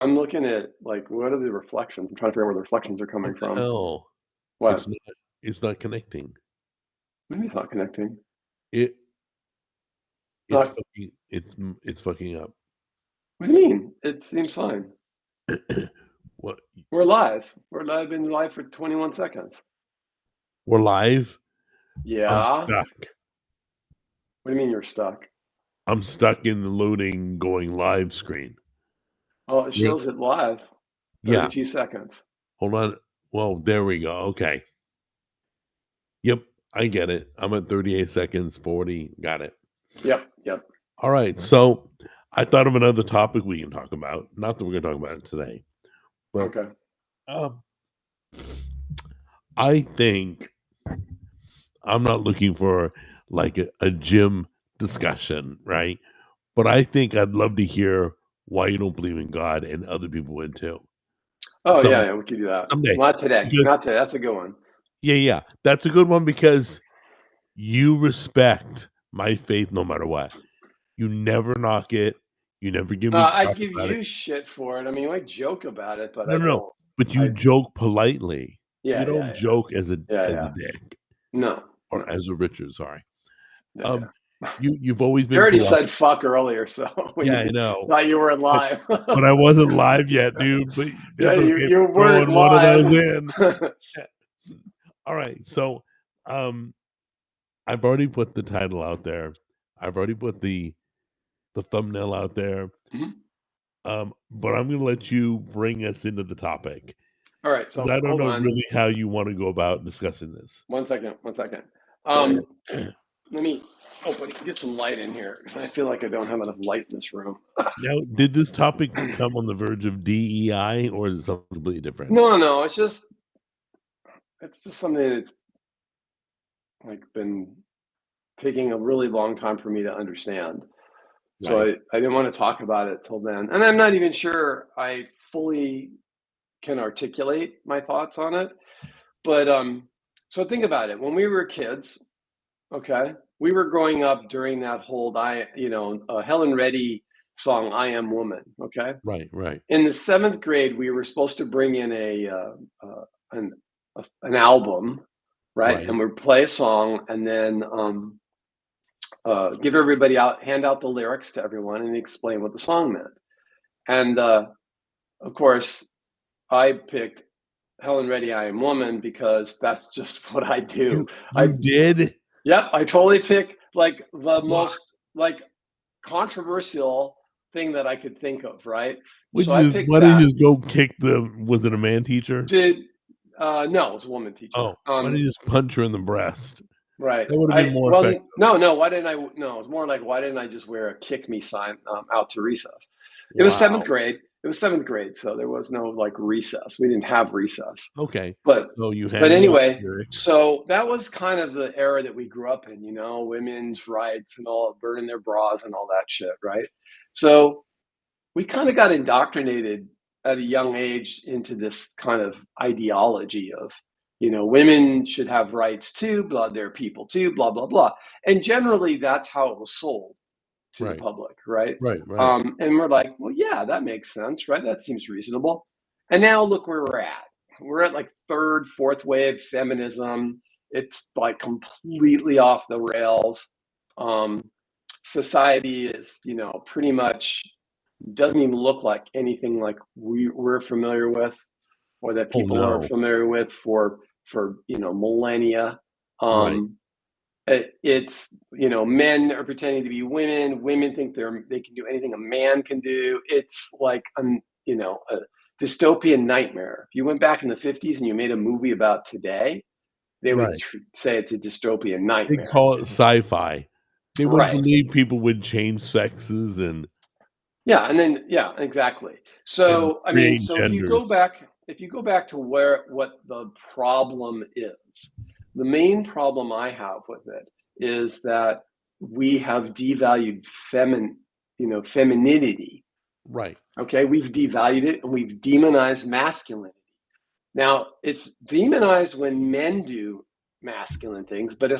I'm looking at, like, what are the reflections? I'm trying to figure out where the reflections are coming What the from. hell? What? It's not connecting. Maybe it's not connecting. It it's Not. fucking it's fucking up. What do you mean? It seems fine. What? We're live. We're live, been live for 21 seconds. We're live? I'm Yeah? What stuck. do you mean you're stuck? I'm stuck in the loading going live screen. Oh, it Re shows it live. Yeah, 32 seconds. hold on. Well, there we go, okay. Yep, I get it. I'm at 38 seconds, 40, got it. Yep. Alright, so I thought of another topic we can talk about. Not that we're gonna talk about it today, but, Okay. um, I think I'm not looking for, like, a gym discussion, right? But I think I'd love to hear why you don't believe in God and other people would too. Oh, Some yeah, we could do that. Someday. Not today. Because Not today. That's a good one. yeah, that's a good one because you respect my faith no matter what. You never knock it. You never give me I crap give about it. you shit for it. I mean, I joke about it, but No, I no, no, don't. but you I joke politely. You yeah. don't joke as a Yeah. dick No, or no. as a Richard, sorry. Yeah. You've always You been already polite. said fuck earlier, so when Yeah, I you know, thought you were in but live. but I wasn't live yet, dude, but Yeah, that's okay you for weren't throwing one of those live. in. Yeah. Alright, so, um, I've already put the title out there. I've already put the thumbnail out there. Mhm. But I'm gonna let you bring us into the topic All right, because so I don't hold know on really how you wanna go about discussing this. 1 second. 1 second. Yeah, Um, yeah. let me get some light in here because I feel like I don't have enough light in this room. Now, did this topic come on the verge of DEI or is it something completely different? No. It's just something that's like been taking a really long time for me to understand. So Right, I didn't want to talk about it till then, and I'm not even sure I fully can articulate my thoughts on it. But so think about it. When we were kids, okay, we were growing up during that whole Helen Reddy song "I Am Woman." Okay, right, in the seventh grade, we were supposed to bring in an, an album, right, right. and we play a song, and then give everybody hand out the lyrics to everyone, and explain what the song meant. And of course, I picked Helen Reddy, I Am Woman, because that's just what I do. You I did? Yep, I totally pick like the What? most like controversial thing that I could think of, right? So Would I you picked why didn't that. you just go kick was it a man teacher? Did No, it's a woman Oh, teacher. why didn't you just punch her in the breast? Right. That would've been I more Well, effective. no. Why didn't I? No, it's more like why didn't I just wear a "kick me" sign out to recess? It was seventh Wow. grade. It was seventh grade, so there was no like recess. We didn't have recess. Okay. But So you but handed out anyway, lyrics. so that was kind of the era that we grew up in, women's rights and all, burning their bras and all that shit, right? So we kind of got indoctrinated at a young age into this kind of ideology of, women should have rights too, blah, they're people too, blah, blah, blah. And generally that's how it was sold to the Right, public, right? right. And we're like, well, yeah, that makes sense, right? That seems reasonable. And now look where we're at. We're at like third, fourth wave feminism. It's like completely off the rails. Um, Society is, pretty much doesn't even look like anything like we're familiar with, or that Oh, people are no. familiar with for millennia. Right. Um, it's men are pretending to be women. Women think they can do anything a man can do. It's like a dystopian nightmare. If you went back in the 50s and you made a movie about today, they would Right. say it's a dystopian They nightmare. call it sci-fi. They wouldn't Right. believe people would change sexes Yeah, and then yeah, exactly. and So I mean, create so genders. if you go back to what the problem is, the main problem I have with it is that we have devalued femininity. Right. Okay, we've devalued it and we've demonized masculinity. Now it's demonized when men do masculine things, but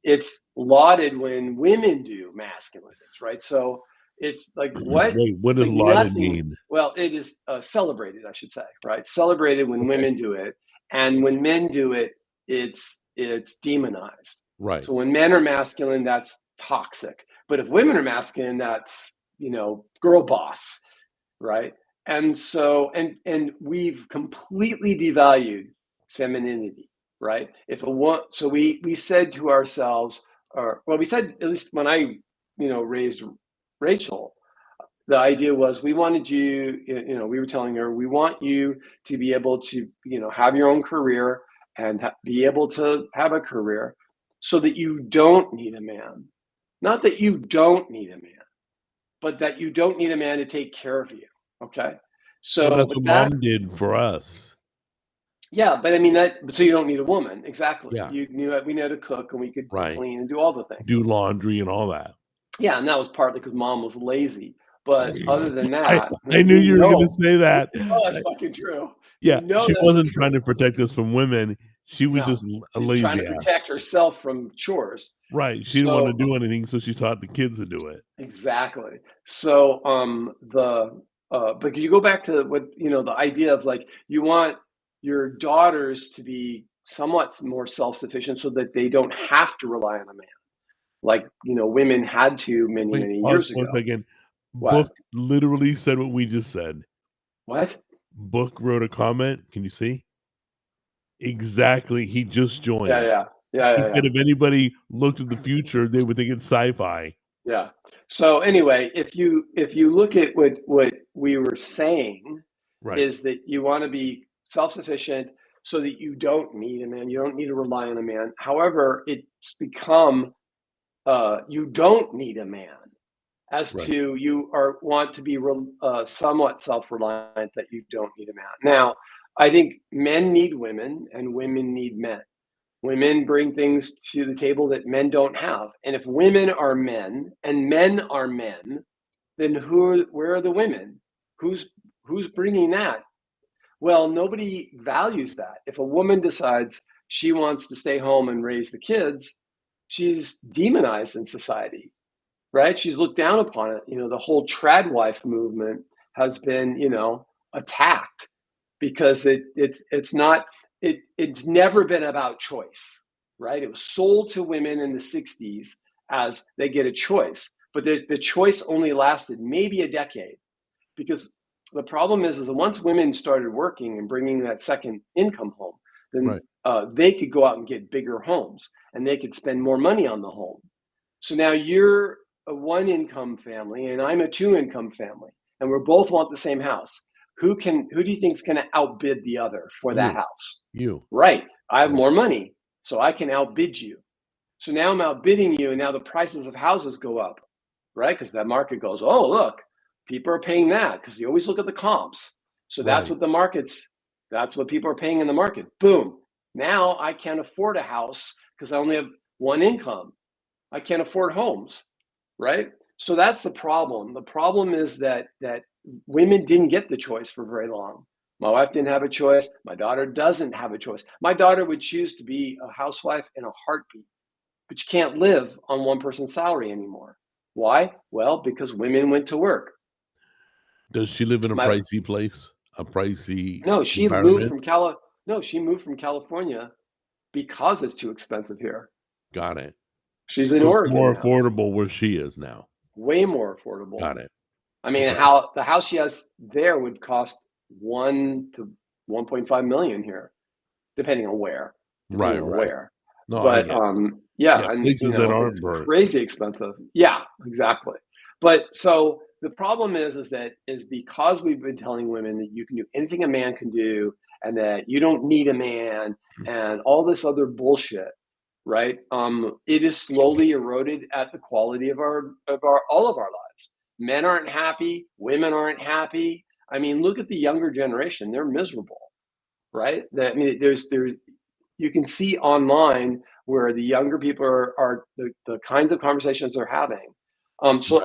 it's lauded when women do masculine things, right? So It's like what? Wait, what It's does like lauded nothing. mean? Well, it is celebrated, I should say, right? Celebrated when Okay. women do it, and when men do it, it's demonized. Right. So when men are masculine, that's toxic. But if women are masculine, that's girl boss, right? And so and we've completely devalued femininity, right? If a one, so we said to ourselves, or well, we said, at least when I raised Rachel, the idea was we wanted you, we were telling her, we want you to be able to have your own career and be able to have a career so that you don't need a man. Not that you don't need a man, but that you don't need a man to take care of you. Okay. Well, So, that's but what that, mom did for us. yeah, but I mean, so you don't need a woman. Exactly. Yeah, We knew how to cook and we could right. clean and do all the things. Do laundry and all that. Yeah. And that was partly because mom was lazy. But other than I that, I knew you were gonna say you that. know that's fucking true. Yeah, she That's the wasn't trying truth. to protect us from women. She was No, just a she's trying to lazy ass. protect herself from chores. Right, she didn't wanna So do anything, so she taught the kids to do it. exactly. So but you go back to what the idea of like you want your daughters to be somewhat more self-sufficient so that they don't have to rely on a man, like women had to many Wait, many pause years one ago. second. What? Book literally said what we just said. What? Book wrote a comment, can you see? Exactly, he just Yeah, joined. yeah, yeah, He yeah, yeah. said if anybody looked at the future, they would think it's sci-fi. Yeah. So anyway, if you look at what we were saying, Right, is that you want to be self-sufficient so that you don't need a man, you don't need to rely on a man. However, it's become you don't need a man, as right, to you are want to be somewhat self-reliant, that you don't need a man. Now, I think men need women and women need men. Women bring things to the table that men don't have. And if women are men and men are men, then where are the women? Who's bringing that? Well, nobody values that. If a woman decides she wants to stay home and raise the kids, she's demonized in society, right? She's looked down upon it. The whole trad wife movement has been, attacked because it's never been about choice, right? It was sold to women in the 60s as they get a choice, but the choice only lasted maybe a decade, because the problem is that once women started working and bringing that second income home, then right. they could go out and get bigger homes and they could spend more money on the home. So now you're a one income family and I'm a two income family, and we both want the same house. Who do you think is going to outbid the other for that You, house? you, Right. I have right, more money, so I can outbid you. So now I'm outbidding you, and now the prices of houses go up, right? Because that market goes, oh, look, people are paying that, because you always look at the comps. So right. that's what people are paying in the market. Boom. Now I can't afford a house because I only have one income. I can't afford homes, right? So that's the problem. The problem is that women didn't get the choice for very long. My wife didn't have a choice. My daughter doesn't have a choice. My daughter would choose to be a housewife in a heartbeat, but you can't live on one person's salary anymore. Why? Well, because women went to work. Does she live in a My pricey place? A pricey no, she moved environment? from California because it's too expensive here. Got it. She's in So it's Oregon more now, affordable where she is now. way more affordable. Got it. I mean, Okay. how the house she has there would cost 1 to 1.5 million here, depending on where, Right, right. No, I But get it. yeah, Yeah, and places that aren't it's burnt. crazy expensive. Yeah, exactly. But so the problem is because we've been telling women that you can do anything a man can do, and that you don't need a man, and all this other bullshit, right? It is slowly eroded at the quality of our all of our lives. Men aren't happy, women aren't happy. I mean, look at the younger generation; they're miserable, right? I mean, there's you can see online where the younger people are the kinds of conversations they're having. So Right.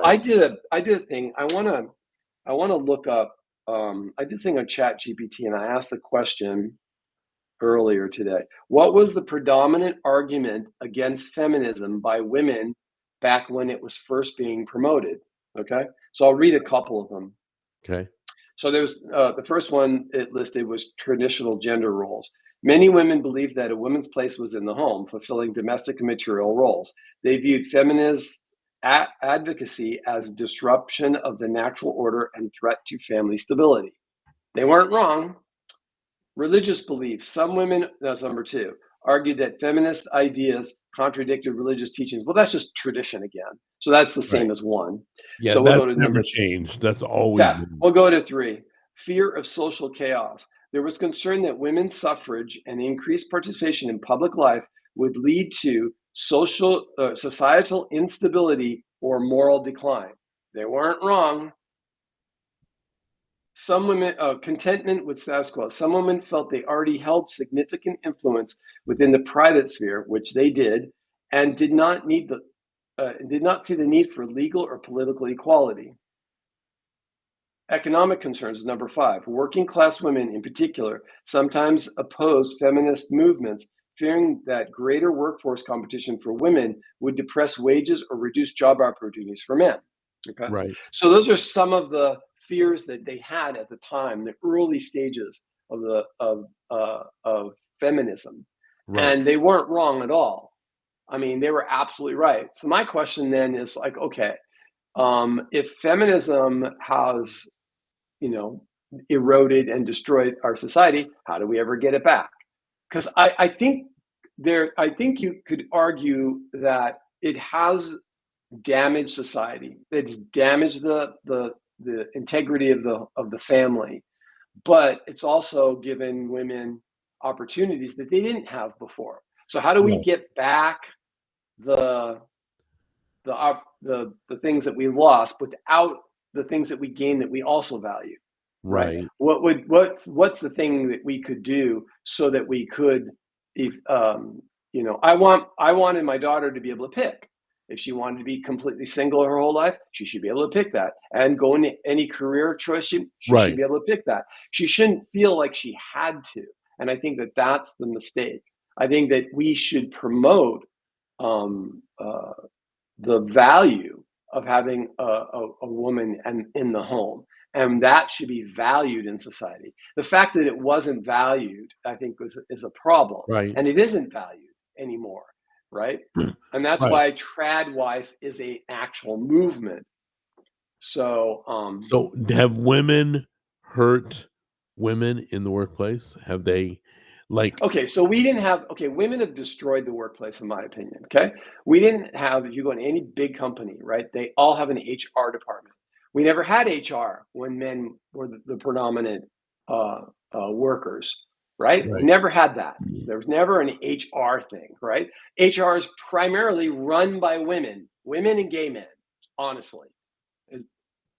I did a thing. I want to look up. I did a thing on Chat GPT, and I asked the question earlier today. What was the predominant argument against feminism by women back when it was first being promoted? Okay, So I'll read a couple of them. Okay. So there's the first one it listed was traditional gender roles. Many women believed that a woman's place was in the home, fulfilling domestic and material roles. They viewed feminist advocacy as disruption of the natural order and threat to family stability. They weren't wrong. Religious beliefs. Some women, that's number two, argued that feminist ideas contradicted religious teachings. Well, that's just tradition again. So that's the Right. same as one. Yeah, So we'll go that's to never number, changed. That's always yeah, been we'll go to three. Fear of social chaos. There was concern that women's suffrage and increased participation in public life would lead to societal instability or moral decline. They weren't wrong. Some women, contentment with status quo. Some women felt they already held significant influence within the private sphere, which they did, and did not see the need for legal or political equality. Economic concerns, number five. Working class women in particular sometimes opposed feminist movements, fearing that greater workforce competition for women would depress wages or reduce job opportunities for men. Okay. right. So those are some of the fears that they had at the time, the early stages of of feminism. Right. And they weren't wrong at all. I mean, they were absolutely right. So my question then is like, okay, if feminism has, you know, eroded and destroyed our society, how do we ever get it back? Because I think you could argue that it has damaged society. It's damaged the integrity of the family, but it's also given women opportunities that they didn't have before. So how do we Right. get back the the things that we lost without the things that we gain that we also value, right? Right. What's the thing that we could do so that we could, if I wanted my daughter to be able to pick. If she wanted to be completely single her whole life, she should be able to pick that and go into any career choice. She should Right. be able to pick that. She shouldn't feel like she had to. And I think that that's the mistake. I think that we should promote um, uh, the value of having a woman in the home, and that should be valued in society. The fact that it wasn't valued, I think, is a problem, Right. and it isn't valued anymore, right? And that's Right. why trad wife is a actual movement. So So have women hurt women in the workplace? Have they like okay, so we didn't have, okay, women have destroyed the workplace, in my opinion. Okay. We didn't have, if you go in any big company, right, they all have an HR department. We never had HR when men were the predominant uh, workers, right? We right. never had that. There was never an HR thing, right? HR is primarily run by women, women and gay men, honestly.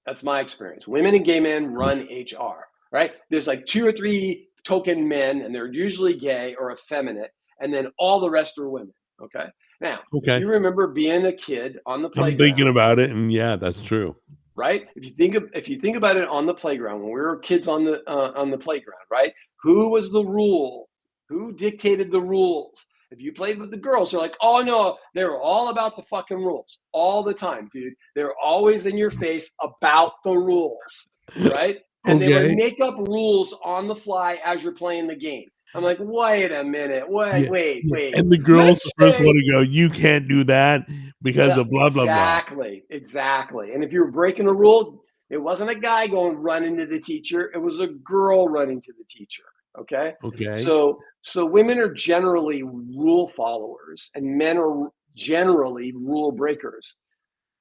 That's my experience. Women and gay men run HR, right? There's like two or three token men, and they're usually gay or effeminate, and then all the rest are women. Okay. Now, if Okay. you remember being a kid on the I'm thinking playground, about it and yeah, that's true. right? If you think about it on the playground, when we were kids on the playground, right? Who was the rule? Who dictated the rules? If you played with the girls, they're like, oh no, they were all about the fucking rules all the time, dude. They're always in your face about the rules, right? And they would Okay. make up rules on the fly as you're playing the game. I'm like, wait a minute, Yeah. Yeah. wait. And the girls the Let's first one say to go, you can't do that because yeah, of blah blah blah. exactly. And if you were breaking a rule, it wasn't a guy going running to the teacher, it was a girl running to the teacher. Okay. Okay. So women are generally rule followers and men are generally rule breakers.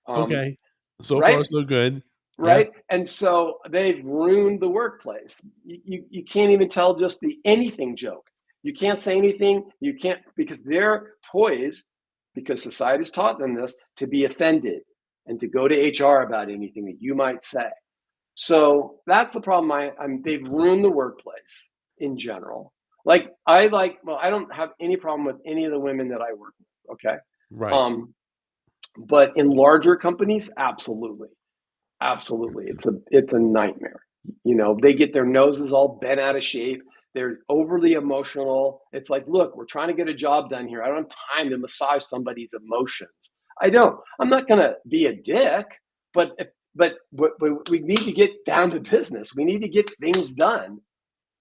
Um, Okay. So far right? so good. Yeah. Right. And so they've ruined the workplace. You can't even tell just the anything joke. You can't say anything. You can't, because they're poised, because society's taught them this, to be offended and to go to HR about anything that you might say. So that's the problem. They've ruined the workplace in general. Well, I don't have any problem with any of the women that I work with. Okay. Right. Um, but in larger companies, absolutely. Absolutely. It's a nightmare. They get their noses all bent out of shape. They're overly emotional. It's like, look, we're trying to get a job done here. I don't have time to massage somebody's emotions. I don't. I'm not going to be a dick, but but we need to get down to business. We need to get things done.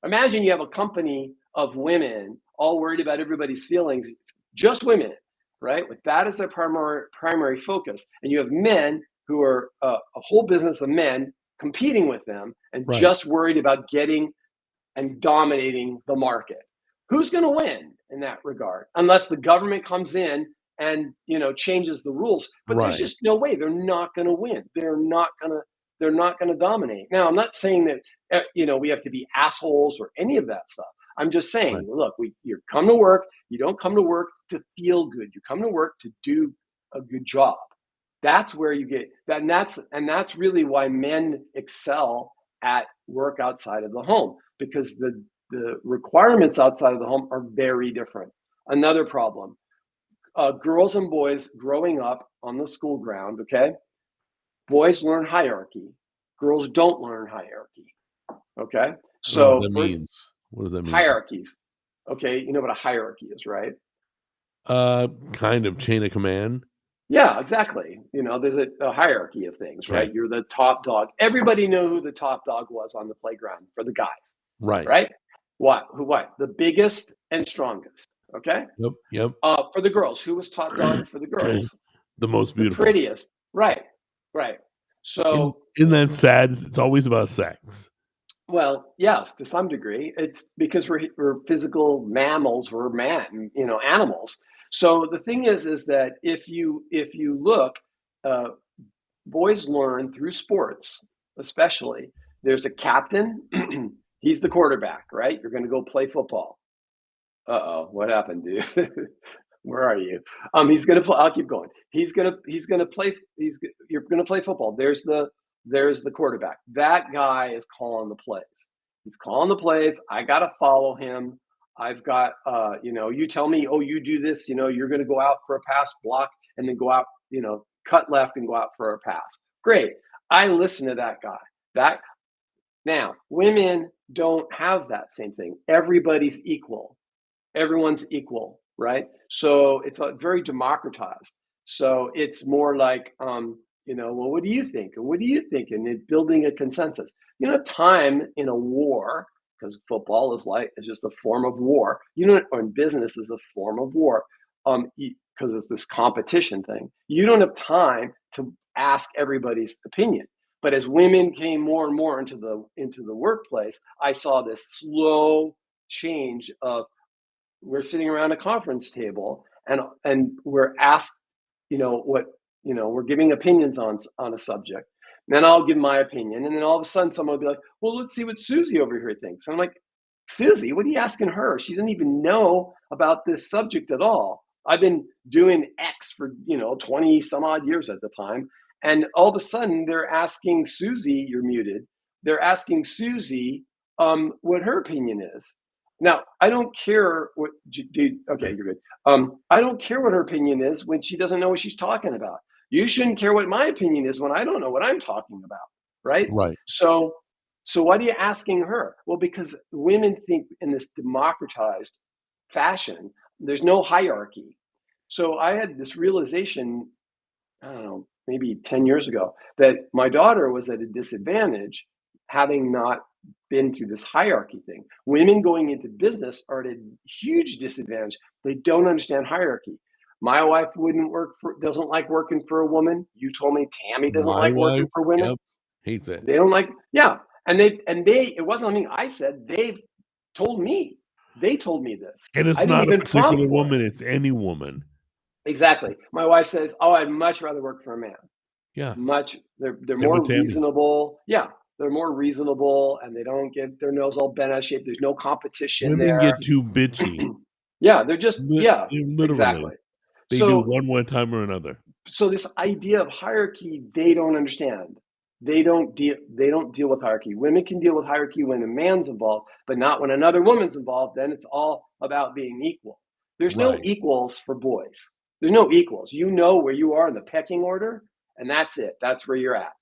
Imagine you have a company of women all worried about everybody's feelings, just women, right? With that as their primary focus, and you have men who are a whole business of men competing with them and Right. just worried about getting and dominating the market. Who's going to win in that regard? Unless the government comes in and changes the rules. But there's Right. just no way. They're not going to win. They're not going to dominate. Now, I'm not saying that we have to be assholes or any of that stuff. I'm just Right. saying, look, you come to work. You don't come to work to feel good. You come to work to do a good job. That's where you get that, and that's really why men excel at work outside of the home, because the requirements outside of the home are very different. Another problem: girls and boys growing up on the school ground. Okay, boys learn hierarchy, girls don't learn hierarchy. Okay, I don't know what so that for means. What does that mean? hierarchies. Okay, you know what a hierarchy is, right? Kind of chain of command. Yeah, exactly. There's a hierarchy of things, Okay. right? You're the top dog. Everybody knew who the top dog was on the playground for the guys, Right. right? What? Who? What? The biggest and strongest. Okay. Yep. Yep. For the girls, who was top dog for the girls? The most The beautiful. prettiest. Right. Right. And So, isn't that sad? It's always about sex. well, yes, to some degree, it's because we're physical mammals. We're animals. So the thing is that if you look, uh, boys learn through sports, especially. There's a captain. He's the quarterback, right? You're going to go play football. Uh-oh, what happened, dude? Where are you? He's gonna play. I'll keep going. He's gonna play. You're gonna play football. There's the quarterback. That guy is calling the plays. He's calling the plays. I gotta follow him. I've got you tell me, oh, you do this, you're gonna go out for a pass block and then go out, cut left and go out for a pass. Great. I listen to that guy. That Now, women don't have that same thing. Everybody's equal. Everyone's equal, right? So it's very democratized. So it's more like, well, what do you think? And what do you think? And it building a consensus. Time in a war, because football is just a form of war. Or in business is a form of war, because it's this competition thing. You don't have time to ask everybody's opinion. But as women came more and more into the workplace, I saw this slow change of, we're sitting around a conference table and we're asked, what, we're giving opinions on a subject. And then I'll give my opinion, and then all of a sudden someone will be like, well, let's see what Susie over here thinks. And I'm like, Susie, what are you asking her? She doesn't even know about this subject at all. I've been doing X for 20 some odd years at the time, and all of a sudden they're asking Susie, you're muted, they're asking Susie what her opinion is. Now, I don't care what, dude. Okay, you're good. I don't care what her opinion is when she doesn't know what she's talking about. You shouldn't care what my opinion is when I don't know what I'm talking about, right? Right. So what are you asking her? Well, because women think in this democratized fashion, there's no hierarchy. So I had this realization, I don't know, maybe 10 years ago, that my daughter was at a disadvantage having not been through this hierarchy thing. Women going into business are at a huge disadvantage. They don't understand hierarchy. My wife doesn't like working for a woman. You told me Tammy doesn't My like wife, working for women. yep, hates it. They don't like, yeah. It wasn't something I said. They've told me. They told me this. And it's I didn't not a even prompt particular for it. woman, it's any woman. Exactly. My wife says, "Oh, I'd much rather work for a man." Yeah. They're Same with more Tammy. reasonable. Yeah, they're more reasonable, and they don't get their nose all bent out of shape. There's no competition Women get there. too bitchy. Yeah, they're just, yeah, Literally. exactly. They do So one time or another. so this idea of hierarchy, they don't understand. They don't deal with hierarchy. Women can deal with hierarchy when a man's involved, but not when another woman's involved. Then it's all about being equal. There's no Right. equals for boys. There's no equals. You know where you are in the pecking order, and that's it. That's where you're at,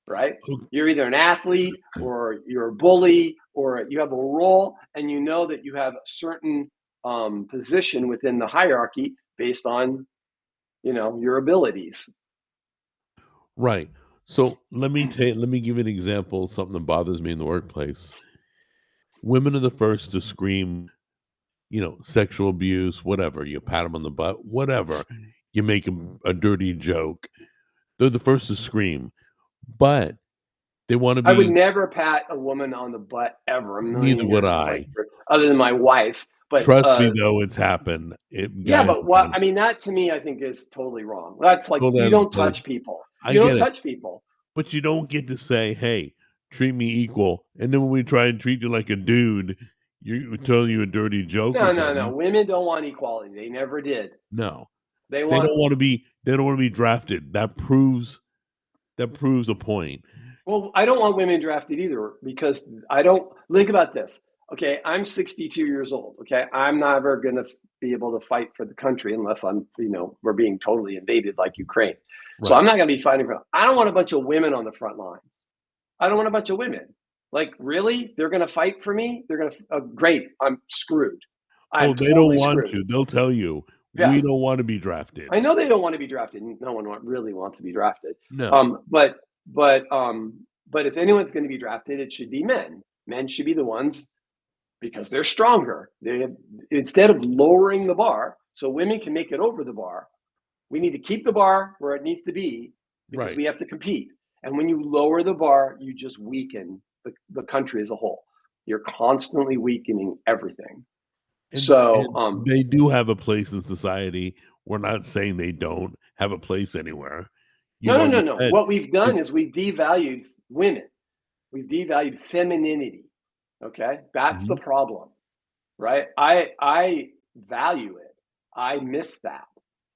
right? You're either an athlete or you're a bully or you have a role, and you know that you have a certain position within the hierarchy based on your abilities. Right. So let me give you an example of something that bothers me in the workplace. Women are the first to scream, sexual abuse, whatever. You pat them on the butt, whatever. You make a dirty joke. They're the first to scream, but they want to I would be. never pat a woman on the butt ever a Neither million would years in my I. career, other than my wife. But Trust me, though, it's happened. yeah, Guys but have done what it. I mean, that to me, I think is totally wrong. That's like Totally you out of don't touch place. people. I You don't get it, touch people. but you don't get to say, "Hey, treat me equal," and then when we try and treat you like a dude, you tell you a dirty joke or No, no, no. something. Women don't want equality. They never did. No, They they want don't want to be. They don't want to be drafted. That proves a point. Well, I don't want women drafted either because I don't think about this. Okay, I'm 62 years old. Okay, I'm never going to be able to fight for the country unless we're being totally invaded like Ukraine. So Right. I'm not going to be fighting for. I don't want a bunch of women on the front lines. I don't want a bunch of women. Like, really? They're going to fight for me? They're going to. Great. I'm screwed. I'm Oh, they don't totally want screwed. to. They'll tell you, Yeah, "We don't want to be drafted." I know they don't want to be drafted. No one really wants to be drafted. No. Um, but but um, but if anyone's going to be drafted, it should be men. Men should be the ones because they're stronger. Instead of lowering the bar so women can make it over the bar, we need to keep the bar where it needs to be because Right. we have to compete. And when you lower the bar, you just weaken the country as a whole. You're constantly weakening everything. And So they do have a place in society. We're not saying they don't have a place anywhere. no, You've no, no, already no. said What we've it. done is we've devalued women. We've devalued femininity. Okay, that's the Mhm. problem, right? I value it. I miss that,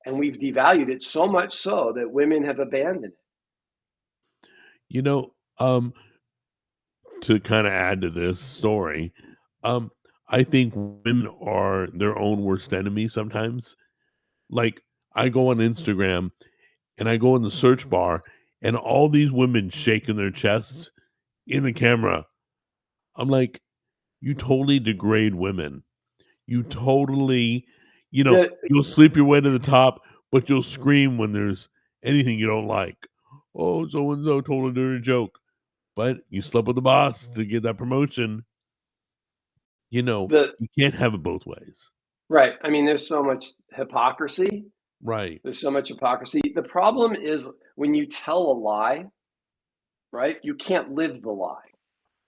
and we've devalued it so much so that women have abandoned it. You know, um, to kinda add to this story, um, I think women are their own worst enemy sometimes. Like, I go on Instagram and I go in the search bar and all these women shaking their chests in the camera. I'm like, "You totally degrade women. You totally The you'll sleep your way to the top, but you'll scream when there's anything you don't like. Oh, so and so told a dirty joke, but you slept with the boss to get that promotion. the You can't have it both ways." right. I mean, there's so much hypocrisy. Right, There's so much hypocrisy. The problem is when you tell a lie, right? You can't live the lie.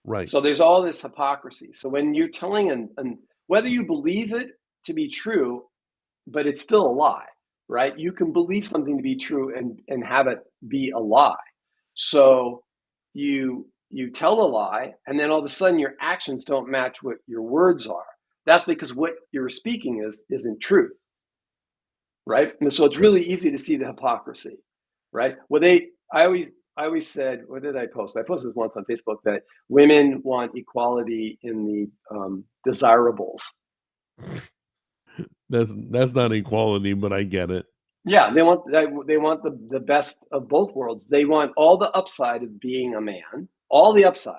right, So there's all this hypocrisy. So when you're telling and whether you believe it to be true, but it's still a lie, right? You can believe something to be true and have it be a lie. So you tell a lie, and then all of a sudden your actions don't match what your words are. That's because what you're speaking isn't truth, right? And so it's right. really easy to see the hypocrisy, right? Well, I always said, what did I post? I posted once on Facebook that women want equality in the desirables. That's not equality, but I get it. Yeah, they want the best of both worlds. They want all the upside of being a man, all the upside,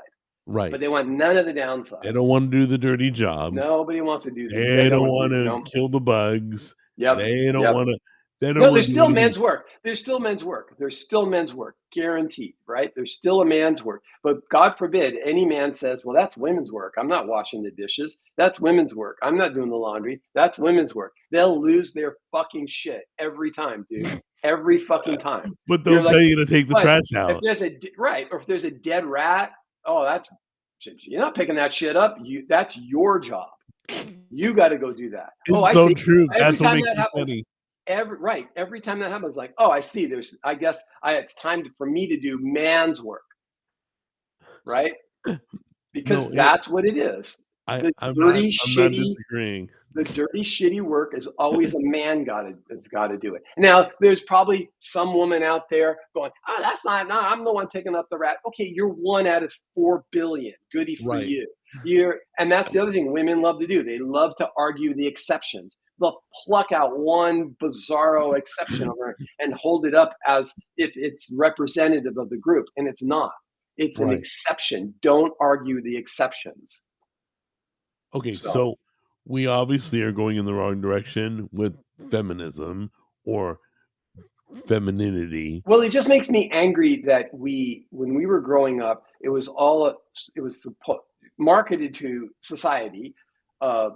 but Right. they want none of the They downside. don't wanna do the dirty jobs. Nobody wants to do the. They They don't don't want to do. wanna No. kill the bugs. Yep. They don't Yep. wanna they don't No, wanna there's do still anything. men's work. There's still men's work. There's still men's work, guaranteed, right? There's still a man's work. But God forbid any man says, well, that's women's work. I'm not washing the dishes. That's women's work. I'm not doing the laundry. That's women's work. They'll lose their fucking shit every time, dude. Every fucking time. But they'll You're tell like, you to take the but trash if out. there's right, or if there's a dead rat, oh, you're not picking that shit up. That's your job. You got to go do that. Oh, It's I so see. true. Every That's what time makes that it happens, funny. every time that happens, like, oh, I see. I guess it's time for me to do man's work, right? Because No, that's what it is. I The I'm not dirty, I'm not shitty, disagreeing. the dirty, shitty work is always a man has got to do it. Now, there's probably some woman out there going, "Oh, that's not. No, I'm the one picking up the rat." Okay, you're one out of 4 billion. Goody for Right. you. And that's the other thing women love to do. They love to argue the exceptions. They'll pluck out one bizarro exception over and hold it up as if it's representative of the group, and it's not. It's an Right. exception. Don't argue the exceptions. Okay, So so we obviously are going in the wrong direction with feminism or femininity. Well, it just makes me angry that when we were growing up, it was marketed to society uh,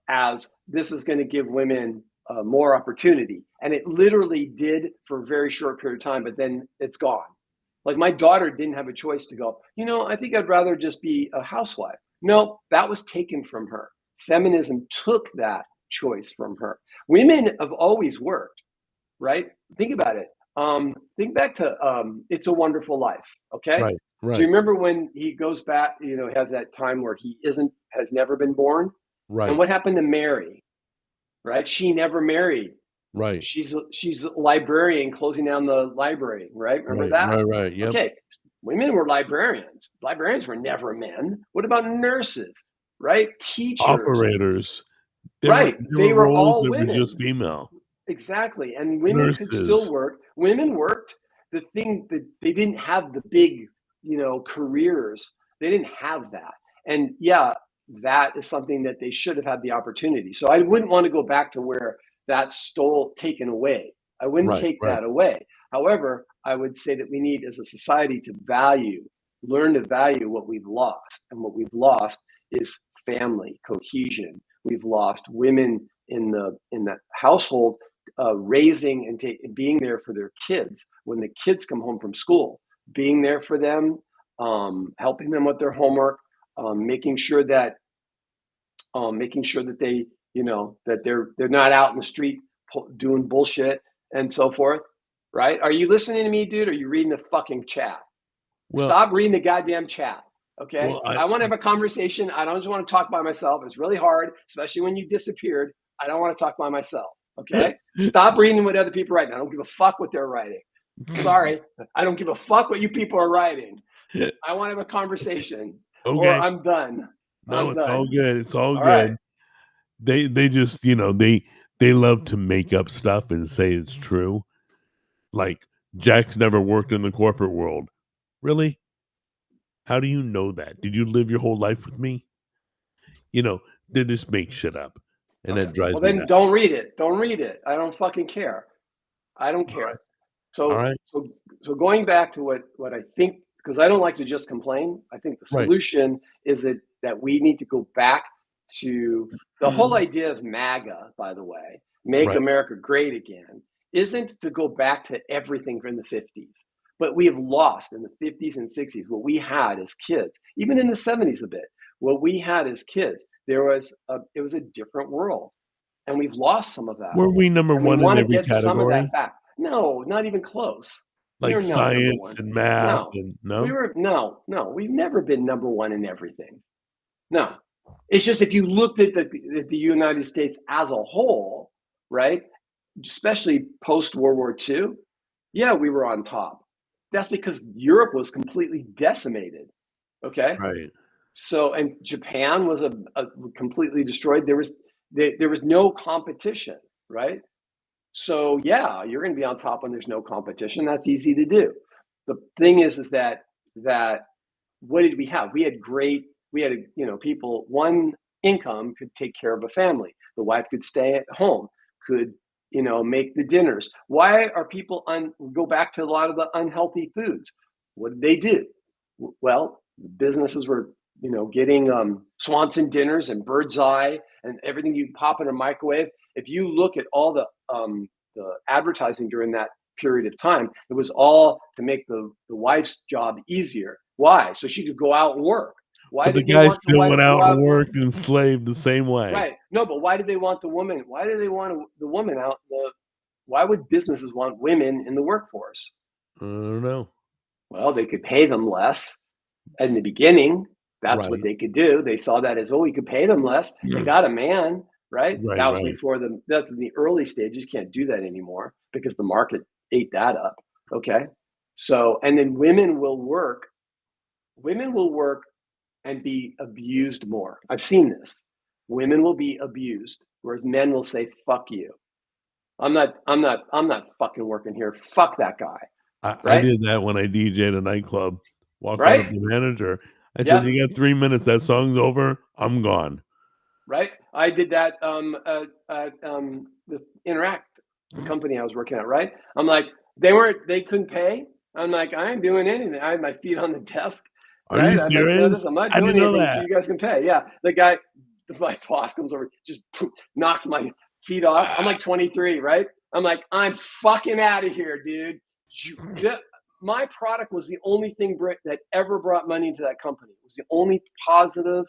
as this is going to give women more opportunity, and it literally did for a very short period of time, but then it's gone. Like my daughter didn't have a choice to go, I think I'd rather just be a housewife. No, that was taken from her. Feminism took that choice from her. Women have always worked, right? Think about it. Think back to It's a Wonderful Life. Okay. Right, Do you right, remember when he goes back, has that time where has never been born? And right, what happened to Mary, right? She never married. right, She's a librarian closing down the library, right? Remember right, that? right, right. Yep. Okay. Women were librarians. Librarians were never men. What about nurses, right? Teachers, Operators. right? There They were were roles all that were just women. female. Exactly. And women could still Nurses. work. Women worked. The thing that they didn't have the big, careers. They didn't have that. And yeah, that is something that they should have had the opportunity. So I wouldn't want to go back to where that's taken away. I wouldn't Right, take right. that away. However, I would say that we need as a society to learn to value what we've lost. And what we've lost is family, cohesion. We've lost women in the household raising and being there for their kids when the kids come home from school, being there for them, helping them with their homework, making sure that they, that they're not out in the street doing bullshit and so forth. Right? Are you listening to me, dude? Or are you reading the fucking chat? Well, Stop reading the goddamn chat. Okay. well, I want to have a conversation. I don't just want to talk by myself. It's really hard, especially when you disappeared. I don't want to talk by myself. Okay. Stop reading what other people write. I don't give a fuck what they're writing. Sorry. I don't give a fuck what you people are writing. I want to have a conversation or okay. I'm done. No, I'm it's all done. good. It's all All right. good. They just, they love to make up stuff and say it's true. Like Jack's never worked in the corporate world. Really? How do you know that? Did you live your whole life with me? You know, they just make shit up. And Okay. that drives Well, me then nuts. don't read it. Don't read it. I don't fucking care. I don't All right. care. All So right. so so going back to what I think, because I don't like to just complain. I think the Right. solution is that we need to go back to the whole idea of MAGA, by the way, Make Right. America Great Again, isn't to go back to everything from the 50s. But we have lost in the 50s and 60s what we had as kids, even in the 70s a bit. What we had as kids, it was a different world, and we've lost some of that, Were we number and we one in want to every get some of category? that back. No, not even close. We Like are not number science one. and math No, and no? no. We've never been number one in everything. No, it's just if you looked at the United States as a whole, right? Especially post World War II, yeah, we were on top. That's because Europe was completely decimated. Okay, Right. so and Japan was a completely destroyed. There was no competition, right? So yeah, you're going to be on top when there's no competition. That's easy to do. The thing is that what did we have? We had people, one income could take care of a family. The wife could stay at home, could make the dinners. Why are people go back to a lot of the unhealthy foods? What did they do? Well, businesses were getting Swanson dinners and Bird's Eye and everything you pop in a microwave. If you look at all the advertising during that period of time, it was all to make the wife's job easier. Why? So she could go out and work. Why But the did they guy want the still wife went to go out and out and work? worked and slaved the same way. Right. No, but why did they want the woman? Why do they want the woman out? Why would businesses want women in the workforce? I don't know. Well, they could pay them less in the beginning. That's what Right. they could do. They saw that as, oh, we could pay them less. They got a man, right? Right, That was right. that's in the early stages. Can't do that anymore because the market ate that up. Okay. So, and then women will work and be abused more. I've seen this. Women will be abused, whereas men will say, fuck you. I'm not fucking working here. Fuck that guy. I Right? did that when I DJ'd a nightclub. Walk right up Right? to the manager. I said, Yep. "You got 3 minutes. That song's over. I'm gone." Right? I did that this Interact. the company I was working at, right? I'm like, they couldn't pay. I'm like, I ain't doing anything. I had my feet on the desk, Are you right? I had my feet on this. serious? I'm not I doing didn't know anything so that. you guys can pay. Yeah. The guy, my boss comes over, just knocks my feet off. I'm like 23, right? I'm like, I'm fucking out of here, dude. My product was the only thing that ever brought money into that company. It was the only positive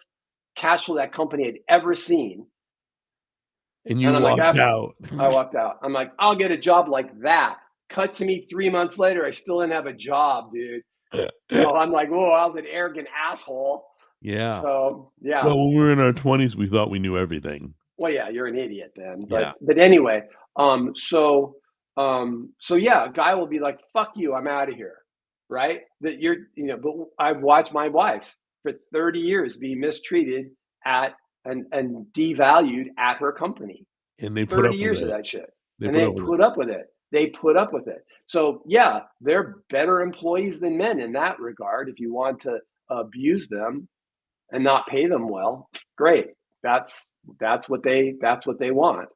cash flow that company had ever seen. And And you I'm like, walked out. I walked out. I'm like, I'll get a job like that. Cut to me 3 months later, I still didn't have a job, dude. So I'm like, whoa, I was an arrogant asshole. Yeah. So yeah. Well, when we were in our 20s, we thought we knew everything. Well, yeah, you're an idiot then. Yeah. But anyway, so yeah, a guy will be like, fuck you, I'm out of here. Right? That but I've watched my wife for 30 years be mistreated and devalued at her company. And they put 30 up with years of it. that shit. They And put they up with it. put up with it. They put up with it. So yeah, they're better employees than men in that regard. If you want to abuse them and not pay them well, great. That's what they want.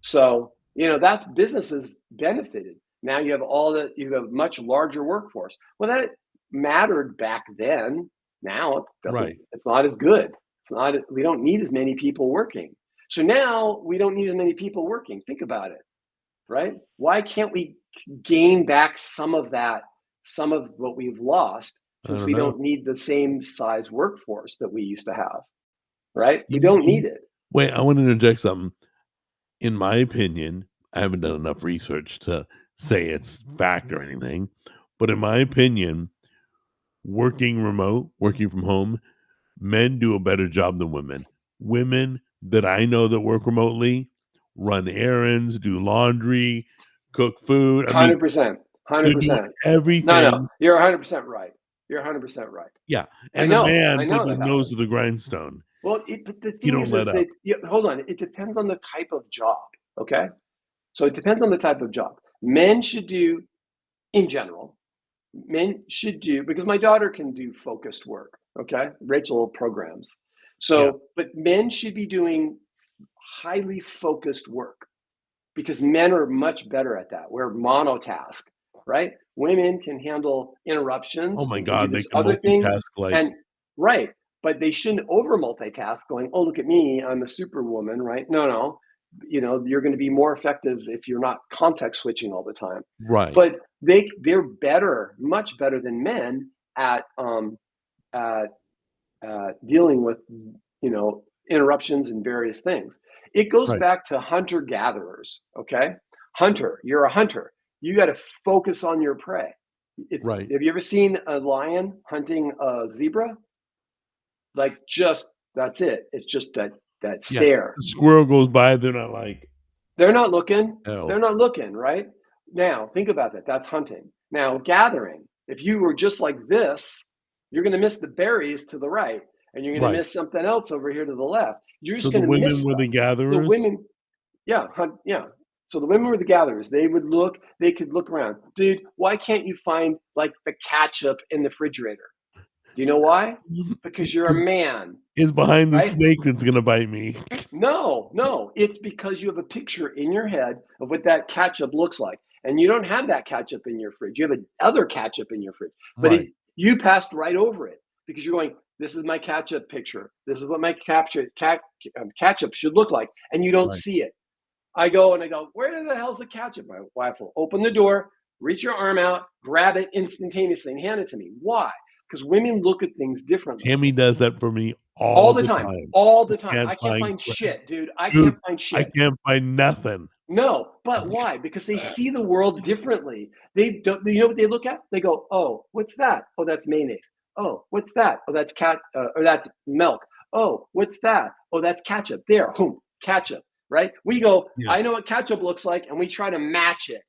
So that's businesses benefited. Now you have a much larger workforce. Well, that mattered back then. Now it doesn't. Right. It's not as good. It's not. We don't need as many people working. So now we don't need as many people working. Think about it, right? Why can't we gain back some of what we've lost, I since don't we know. don't need the same size workforce that we used to have, right? We You don't need it. Wait, I wanna interject something. In my opinion, I haven't done enough research to say it's fact or anything, but in my opinion, working from home, men do a better job than women. Women that I know that work remotely run errands, do laundry, cook food. I mean, 100%. they're doing 100%. No, everything. you're 100% right. You're 100% right. Yeah, I and the know. I man puts know his that nose to happens. the grindstone. Well, but the He thing don't is, let up. that hold on. It depends on the type of job. Okay, so it depends on the type of job. Men should do, in general, men should do, because my daughter can do focused work. Okay, Rachel programs. Yeah, So, but men should be doing highly focused work, because men are much better at that. We're monotask, right? Women can handle oh interruptions my and can do god, they this can other thing. multitask like And right, but they shouldn't over multitask, going, oh, look at me, I'm a superwoman, right? No. You're going to be more effective if you're not context switching all the time. right, But they're better, much better than men at at dealing with interruptions and various things. It goes right, back to hunter gatherers. Okay, you're a hunter. You got to focus on your prey. right. Have you ever seen a lion hunting a zebra? Like, just that's it. It's just that Yeah, stare. the squirrel goes by, they're not like, They're not looking. "Oh, They're not looking, right? Now, think about that. That's hunting. Now, gathering. If you were just like this, you're going to miss the berries to the right, and you're going to right." miss something else over here to the left. You're So just the going to miss women were the stuff. The gatherers? women, yeah, yeah. So the women were the gatherers. They would look. They could look around. Dude, why can't you find like the ketchup in the refrigerator? Do you know why? Because you're a Is man, is behind the right? snake that's gonna bite me. No, it's because you have a picture in your head of what that ketchup looks like, and you don't have that ketchup in your fridge. You have other ketchup in your fridge, but Right, you passed right over it because you're going, "This is my ketchup picture. This is what my ketchup should look like," and you don't right. see it. I go and I go, "Where the hell's the ketchup?" My wife will open the door, reach your arm out, grab it instantaneously, and hand it to me. Why? Because women look at things differently. Tammy does that for me All all the the time. time. All I the time. can't I can't find find cra shit, dude. I dude, can't find I shit. can't find nothing. No, but why? Because they see the world differently. They don't. You know what they look at? They go, "Oh, what's that? Oh, that's mayonnaise. Oh, what's that? Oh, that's or that's milk. Oh, what's that? Oh, that's ketchup. There, boom, ketchup." Right? We go, Yeah, "I know what ketchup looks like," and we try to match it.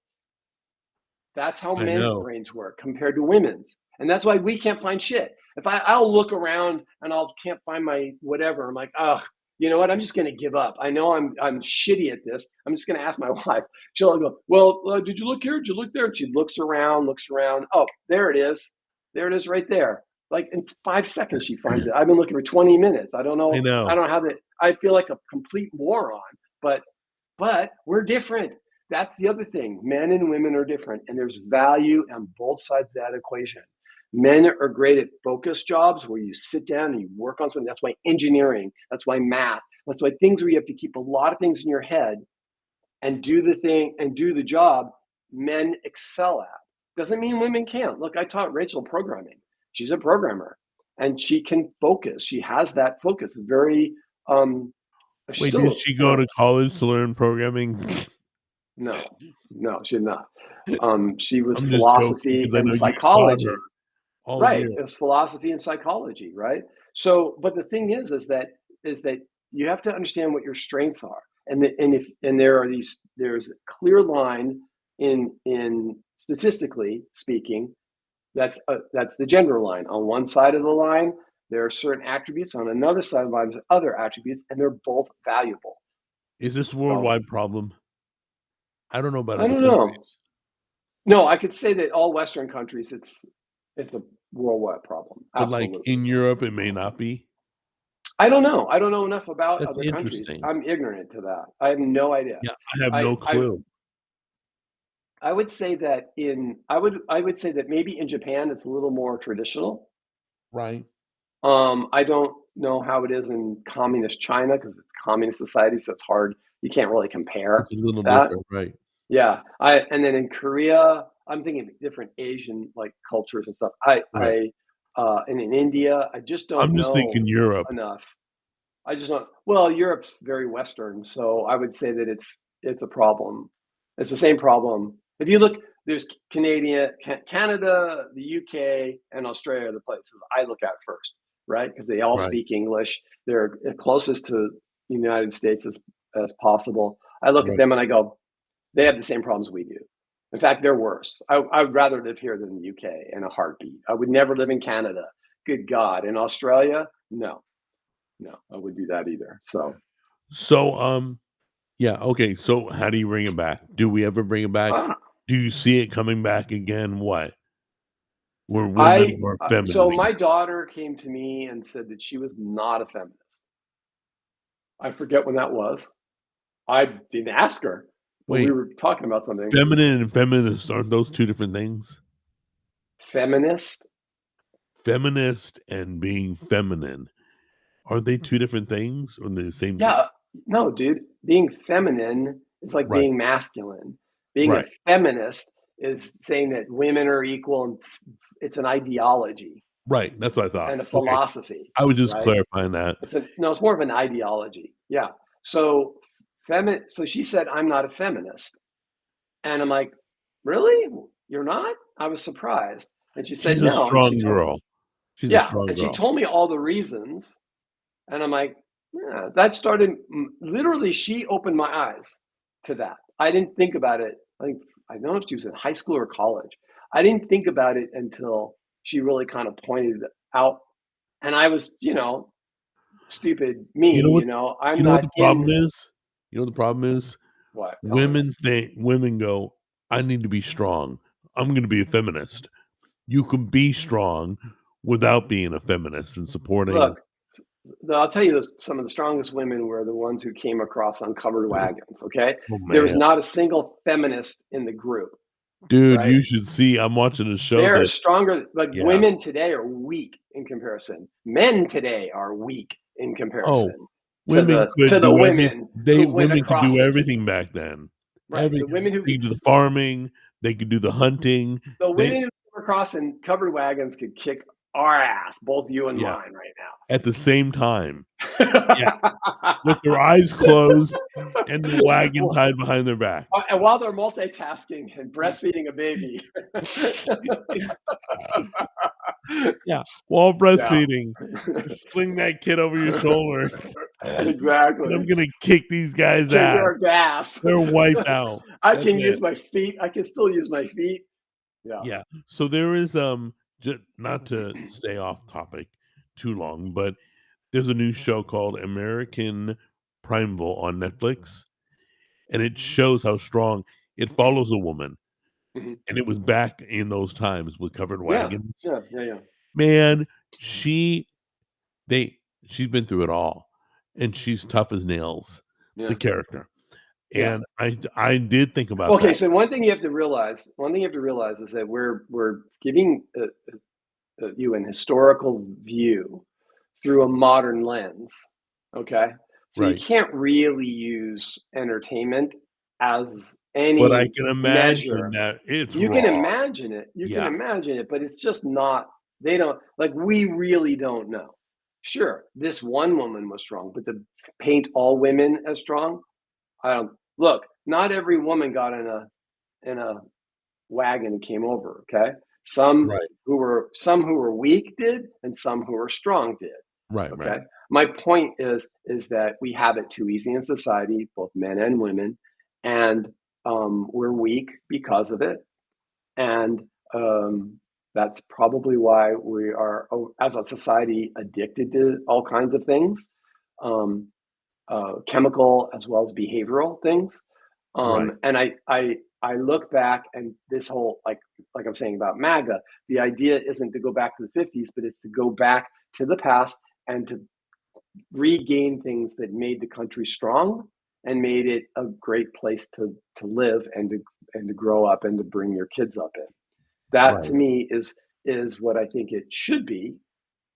That's how I men's know. brains work compared to women's. And that's why we can't find shit. If I'll look around and can't find my whatever, I'm like, oh, you know what? I'm just going to give up. I know I'm shitty at this. I'm just going to ask my wife. She'll go, well, did you look here? Did you look there? And she looks around, looks around. Oh, there it is. There it is right there. Like in 5 seconds, she finds it. I've been looking for 20 minutes. I don't I know. I know. don't know how that. I feel like a complete moron, but we're different. that's the other thing. Men and women are different, and there's value on both sides of that equation. Men are great at focus jobs where you sit down and you work on something. That's why engineering, that's why math, that's why things where you have to keep a lot of things in your head and do the thing and do the job, men excel at. Doesn't mean women can't. Look, I taught Rachel programming. She's a programmer and she can focus. She has that focus. Very she's Wait, did still she go to college to learn programming? no, she did not. She was I'm just joking philosophy because I and know you taught her psychology. all Right. year. It's philosophy and psychology, right? So, but the thing is that you have to understand what your strengths are. And there are there's a clear line in statistically speaking, that's the gender line. On one side of the line, there are certain attributes. On another side of the line, there's other attributes, and they're both valuable. Is this a So worldwide problem? I don't know about I other don't know. countries, No, I could say that all Western countries, it's a worldwide problem. but, like, Absolutely. in Europe, it may not be. I don't know. I don't know enough about That's other countries. interesting. I'm ignorant to that. I have no idea. Yeah, I have I no I clue. I would say that I would say that maybe in Japan it's a little more traditional. Right. I don't know how it is in communist China because it's a communist society, so it's hard. You can't really compare It's a little that. different, right. Yeah. I and then in Korea, I'm thinking of different Asian like cultures and stuff. Right. And in India, I just don't I'm just know thinking Europe. enough. I just don't. Well, Europe's very Western, so I would say that it's a problem. It's the same problem. If you look, there's Canada, the UK, and Australia are the places I look at first, right? Because they all Right, speak English. They're closest to the United States as possible. I look at right. them and I go, they have the same problems we do. In fact, they're worse. I would rather live here than the UK in a heartbeat. I would never live in Canada. Good God. In Australia, no, no, I wouldn't do that either. So So, yeah, okay, so how do you bring it back? Do we ever bring it back? uh, Do you see it coming back again? What? Where women I are so feminine my again? daughter came to me and said that she was not a feminist. I forget when that was. I didn't ask her, but we Wait, were talking about something. feminine and feminist, aren't those 2 different things? Feminist? Feminist and being feminine, are they 2 different things or the same thing? Yeah, no, dude. Being feminine is like Right, being masculine. Being a right, feminist is saying that women are equal, and it's an ideology right, that's what I thought. and a Okay, philosophy, I was just right? clarifying that. It's more of an ideology. Yeah. So so she said, I'm not a feminist. And I'm like, really? You're not? I was surprised. And she said, She's a no. And strong girl. She's a yeah. strong And she girl. told me all the reasons. And I'm like, yeah, that started literally, she opened my eyes to that. I didn't think about it. I don't know if she was in high school or college. I didn't think about it until she really kind of pointed it out. And I was, stupid You me, know what I'm you know what not the problem in is? You know what the problem is? what? Tell me. Women go, "I need to be strong. I'm gonna be a feminist." You can be strong without being a feminist and supporting. Look, I'll tell you this, some of the strongest women were the ones who came across on covered wagons, okay? Oh, There was man. not a single feminist in the group, Dude, right? you should see I'm watching a show They're that stronger. Like yeah. women today are weak in comparison. Men today are weak in Oh, comparison to women could the do every women they who went women could do across it. everything back then. Right. They could do the farming, they could do the hunting, The they women who came across in covered wagons could kick our ass, both you and yeah, mine right at the same time. Yeah, now. with their eyes closed and the wagon tied behind their back. And while they're multitasking and breastfeeding a baby. Yeah, while Yeah. breastfeeding, sling that kid over your shoulder, and I'm Exactly. gonna kick these guys' Kick ass. their gas. They're wiped out. I That's can it. use my feet. I can still use my feet. Yeah. Yeah. So there is just not to stay off topic too long, but there's a new show called American Primeval on Netflix, and it shows how strong it follows a woman. Mhm. And it was back in those times with covered Yeah. wagons. Yeah. Yeah. Yeah. Man, she they she's been through it all, and she's tough as nails, the Yeah. character. Yeah. And I did think about Okay, that. so one thing you have to realize is that we're giving you an historical view through a modern lens. Okay, so you Right. can't really use entertainment as But I any can imagine measure. that it's You can raw. imagine it. You can Yeah. imagine it, but it's just not. They don't like. We really don't know. Sure, this one woman was strong, but to paint all women as strong, I don't. Look, not every woman got in a wagon and came over. Okay, Right. some who were weak did, and some who were strong did. Right, right. Okay, my point is that we have it too easy in society, both men and women, and we're weak because of it, and that's probably why we are, as a society, addicted to all kinds of things, um, chemical as well as behavioral things. Right. And I look back, and this whole, like I'm saying about MAGA, the idea isn't to go back to the 50s, but it's to go back to the past and to regain things that made the country strong and made it a great place to live and to grow up and to bring your kids up in. That to Right. me is what I think it should be.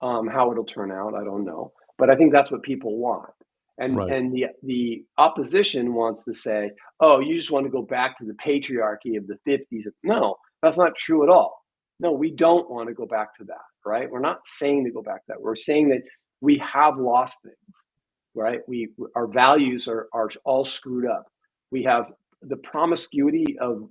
How it'll turn out, I don't know, but I think that's what people want. Right. And the opposition wants to say, "Oh, you just want to go back to the patriarchy of the 50s." No, that's not true at all. No, we don't want to go back to that, right? We're not saying to go back to that. We're saying that we have lost things, right? Our values are all screwed up. We have the promiscuity of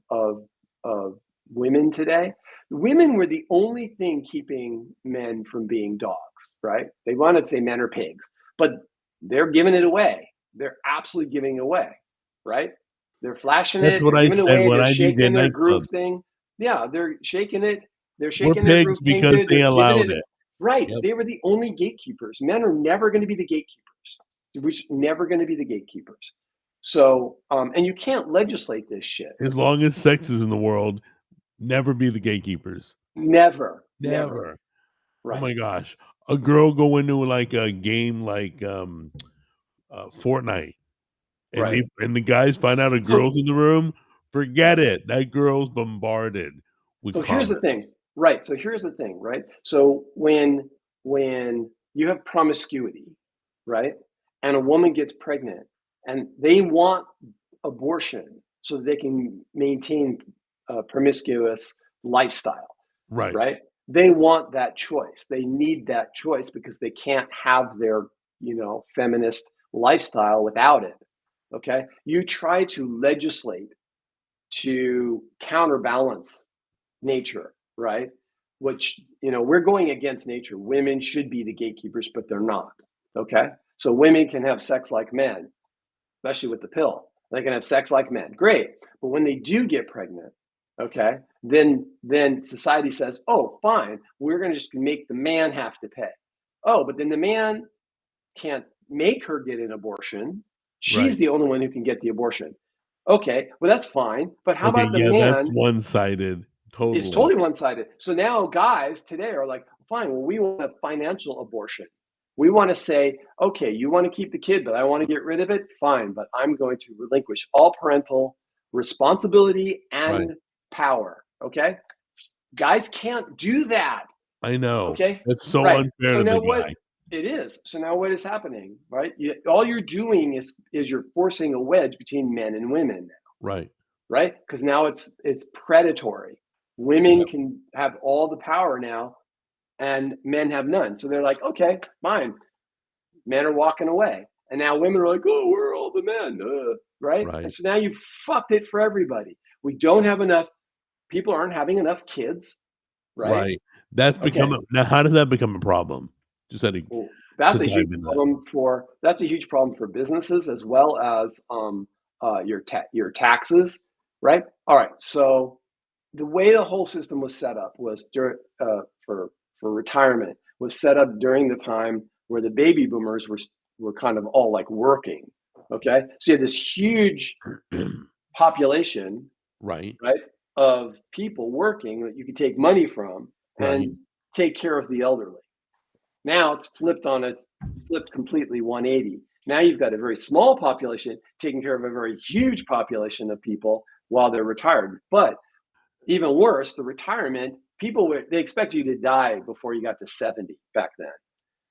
women today. Women were the only thing keeping men from being dogs, right? They wanted to say men are pigs, but they're giving it away. They're absolutely giving it away, right? They're flashing That's it. what They're I giving it said away. when They're I shaking DJ their groove nightclubs. thing. Yeah, they're shaking it. They're We're shaking their pigs groove thing, because dude. they They're giving allowed it it. right. Yep. They were the only gatekeepers. Men are never going to be the gatekeepers. We're never going to be the gatekeepers. So, and you can't legislate this shit. As long as sex is in the world, never be the gatekeepers. Never, never. Never. Oh Right, my gosh. A girl go into like a game like Fortnite and right. the guys find out a So, girl's in the room, forget right. it. That girl's bombarded with So here's the comments. thing. Right. So here's the thing. Right. So when you have promiscuity, right, and a woman gets pregnant, and they want abortion so they can maintain a promiscuous lifestyle, Right. right? They want that choice. They need that choice because they can't have their, feminist lifestyle without it. Okay. You try to legislate to counterbalance nature, right? Which, we're going against nature. Women should be the gatekeepers, but they're not. Okay. So women can have sex like men, especially with the pill. They can have sex like men. Great. But when they do get pregnant, okay, then society says, "Oh, fine, we're going to just make the man have to pay." Oh, but then the man can't make her get an abortion. She's Right. the only one who can get the abortion. Okay, well that's fine. But how Okay, about the yeah, that's man? one-sided. It's Totally. totally one-sided. So now guys today are like, fine, well, we want a financial abortion. We want to say, okay, you want to keep the kid, but I want to get rid of it. Fine, but I'm going to relinquish all parental responsibility Right. and power. Okay. Guys can't do that. I know. Okay. That's so Right. unfair So to the now what guy. it is. So now what is happening? Right. All you're doing is you're forcing a wedge between men and women, Right. right? Because now it's predatory. Women Yep. can have all the power now, and men have none. So they're like, okay, fine. Men are walking away, and now women are like, oh, where are all the men? Right? And Right. so now you fucked it for everybody. We don't have enough. People aren't having enough kids, right? Right. That's become Okay. a now how does that become a problem? Just had Well, to that's a huge dive into that. problem for businesses as well as your taxes, right? All right. So the way the whole system was set up was for retirement was set up during the time where the baby boomers were kind of all like working. Okay, so you had this huge population, Right. right, of people working that you could take money from Right. and take care of the elderly. Now it's flipped completely 180. Now you've got a very small population taking care of a very huge population of people while they're retired. But even worse, the retirement, they expect you to die before you got to 70 back then.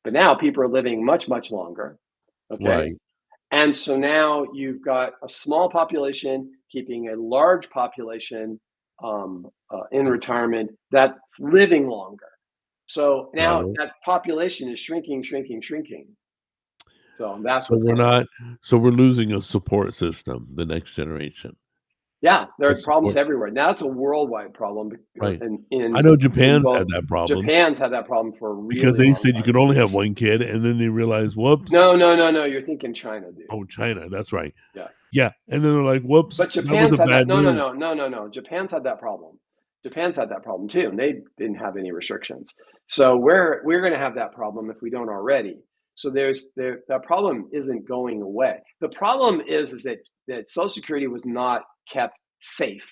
But now people are living much, much longer. Okay. Right. And so now you've got a small population keeping a large population in retirement that's living longer. So Got now it. that population is shrinking, shrinking, shrinking. So that's So what's we're going on. not so we're losing a support system, the next generation. Yeah, there A are problems support everywhere. Now it's a worldwide problem right. in I in know in Japan's both. had that problem Japan's had that problem for a because really they long said you time. could only have 1 kid, and then they realized, "Whoops." No, no, no, no. You're thinking China, dude. Oh, China, that's right. Yeah. Yeah, and then they're like, "Whoops, But that was Japan's a had that. bad No, no, move." no, no, no, no. Japan's had that problem. Japan's had that problem too, and they didn't have any restrictions. So we're going to have that problem if we don't already. So that problem isn't going away. The problem is that Social Security was not kept safe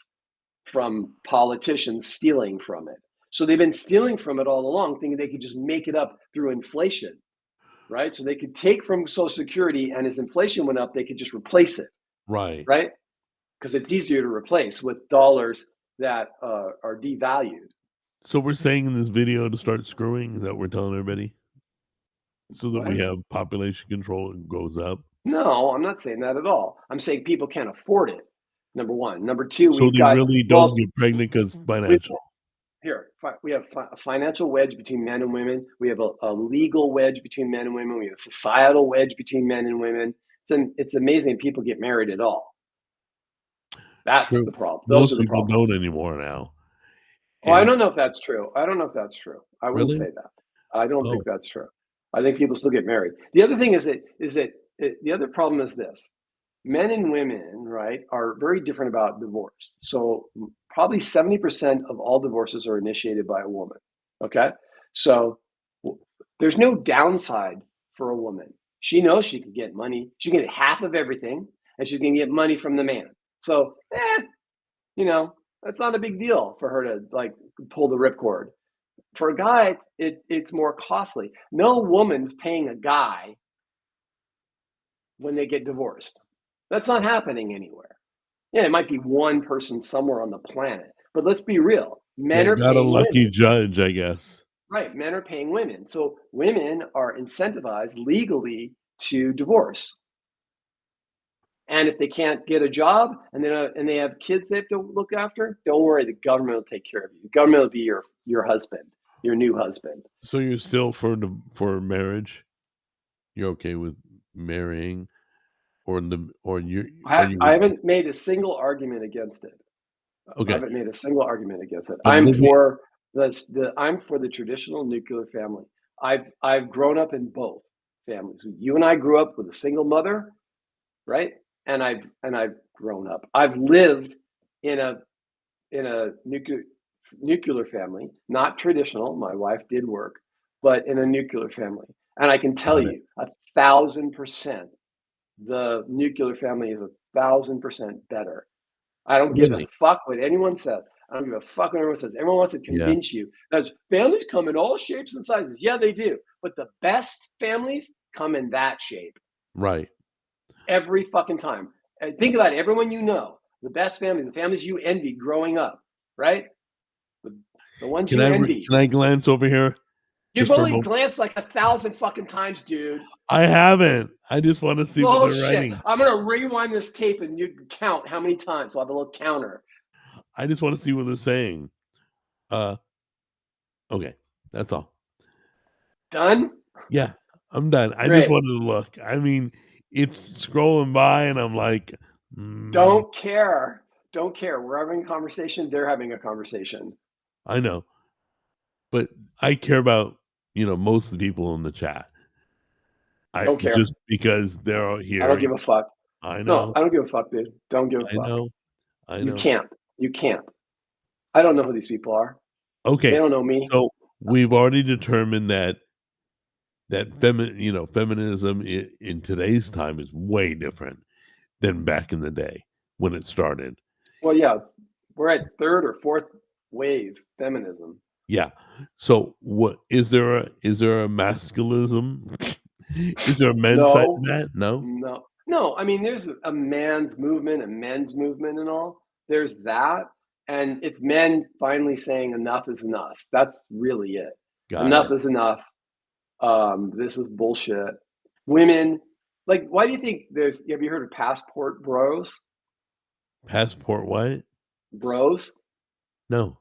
from politicians stealing from it. So they've been stealing from it all along, thinking they could just make it up through inflation, right? So they could take from Social Security, and as inflation went up, they could just replace it, Right. right? Because it's easier to replace with dollars that are devalued. So we're saying in this video to start screwing, is that what we're telling everybody? So that we What? have population control and goes up? No, I'm not saying that at all. I'm saying people can't afford it. Number one. Number two, So we've they got really don't well, get pregnant because we financial. here we have a financial wedge between men and women. We have a legal wedge between men and women. We have a societal wedge between men and women. It's amazing people get married at all. That's True. the problem. Those are Most the people don't problems. anymore now. Oh, I And don't know if that's true. I don't know if that's true. I wouldn't really? say that. I don't think Oh, that's true. I think people still get married. The other thing the other problem is this: men and women, right, are very different about divorce. So probably 70% of all divorces are initiated by a woman. Okay, so there's no downside for a woman. She knows she can get money. She can get half of everything, and she can get money from the man. So, you know, that's not a big deal for her to like pull the ripcord. For a guy, it's more costly. No woman's paying a guy when they get divorced. That's not happening anywhere. Yeah, it might be one person somewhere on the planet, but let's be real. Men that are got a paying lucky women. judge, I guess. Right, men are paying women. So women are incentivized legally to divorce. And if they can't get a job and they have kids they have to look after, don't worry, the government will take care of you. The government will be your husband, your new husband. So you're still for marriage? You're okay with marrying or you are I, you I with haven't made a single argument against it. I okay, haven't made a single argument against it. but living I'm for the traditional nuclear family. I've grown up in both families. You and I grew up with a single mother, right? And I've grown up. I've lived in a nuclear family, not traditional. My wife did work, but in a nuclear family. And I can tell got it. you 1,000%, the nuclear family is 1,000% better. I don't give a Really? fuck what anyone says. I don't give a fuck what anyone says. Everyone wants to Yeah, convince you that families come in all shapes and sizes. Yeah, they do. But the best families come in that shape right. every fucking time. And think about it, everyone you know, the best families, the families you envied growing up, right? The, the ones you envied. Can I glance over here You've just for a only moment? glanced like 1,000 fucking times, dude. I haven't. I just wanna see what they're Bullshit. writing. I'm gonna rewind this tape and you can count how many times. I'll have a little counter. I just wanna see what they're saying. Uh, okay, that's all. Done? Yeah, I'm done. I just Great. wanted to look. I mean, it's scrolling by and I'm like, "Mm, Don't care. Don't care. We're having a conversation. They're having a conversation. I know." But I care about, most of the people in the chat. I Don't care. just because they're all I don't hearing give a fuck. I No, know, I don't give a fuck, dude. Don't give a I fuck. know, I You know. can't. You can't. I don't know who these people are. They Okay, don't know me. so we've already determined feminism in today's time is way different than back in the day when it started. Well, yeah, we're at third or fourth wave feminism. Yeah. So what is there a masculism? Is there a men's side to No, that? No? no, no. I mean, there's a man's movement, a men's movement, and all. There's that, and it's men finally saying enough is enough. That's really it. Got Enough it. is enough. This is bullshit. Women, like, why do you think have you heard of passport bros? Passport what? Bros? No.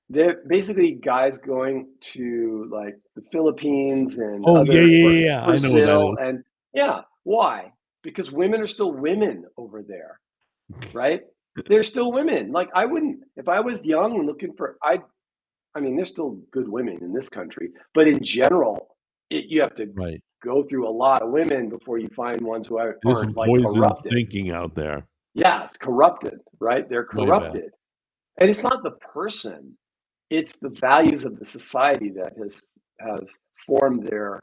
They're basically guys going to like the Philippines and Oh, yeah, other yeah, yeah, yeah, I know what that Brazil is. and yeah, why? Because women are still women over there, right? They're still women. Like I wouldn't if I was young and looking for I mean there's still good women in this country, but in general, you have to Right. go through a lot of women before you find ones who There's some aren't like poisoned corrupted. thinking out there. Yeah, it's corrupted, right? They're Really bad. corrupted. And it's not the person, it's the values of the society that has formed their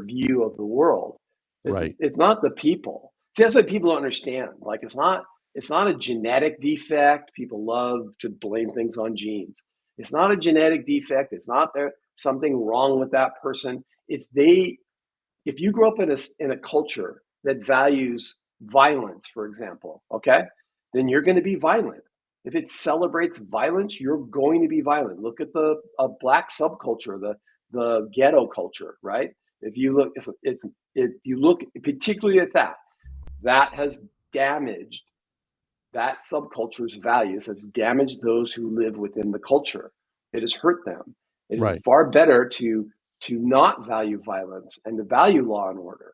view of the world. Right. It's not the people. See, that's what people don't understand. Like it's not a genetic defect. People love to blame things on genes. It's not a genetic defect. It's not there something wrong with that person. It's they if you grow up in a culture that values violence, for example, okay, then you're going to be violent. If it celebrates violence, you're going to be violent. Look at the black subculture, the ghetto culture, right? If you look, if you look particularly at that, that has damaged that subculture's values has damaged those who live within the culture. It has hurt them. It is Right. far better to not value violence and to value law and order,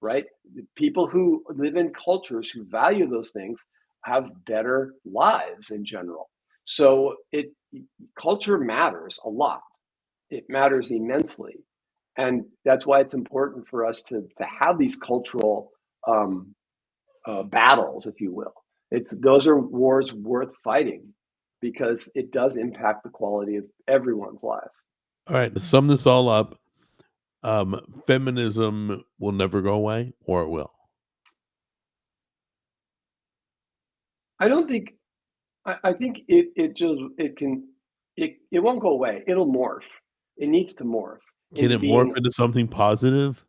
right? The people who live in cultures who value those things have better lives in general. So it culture matters a lot. It matters immensely, and that's why it's important for us to have these cultural um, battles, if you will. It's those are wars worth fighting because it does impact the quality of everyone's life. All right, to sum this all up, feminism will never go away, or it will? I don't think I think it just it won't go away. It'll morph. It needs to morph Can into it morph being. into something positive?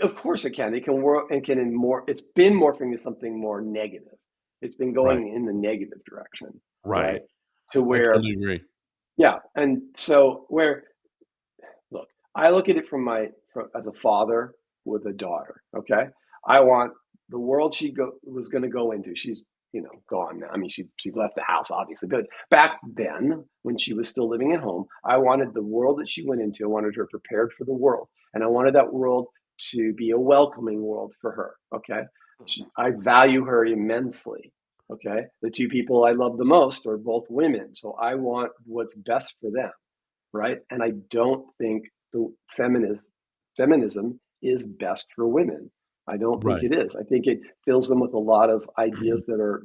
Of course, it can. It can work and can in more. It's been morphing to something more negative. It's been Right, going in the negative direction, right? right. To I where, totally agree. yeah, and so where look, I look at it as a father with a daughter. Okay, I want the world was going to go into. She's gone now. I mean, she left the house obviously, but back then when she was still living at home, I wanted the world that she went into. I wanted her prepared for the world, and I wanted that world to be a welcoming world for her. Okay, I value her immensely. Okay, the two people I love the most are both women, so I want what's best for them, right? And I don't think the feminism is best for women. I don't think Right. it is. I think it fills them with a lot of ideas that are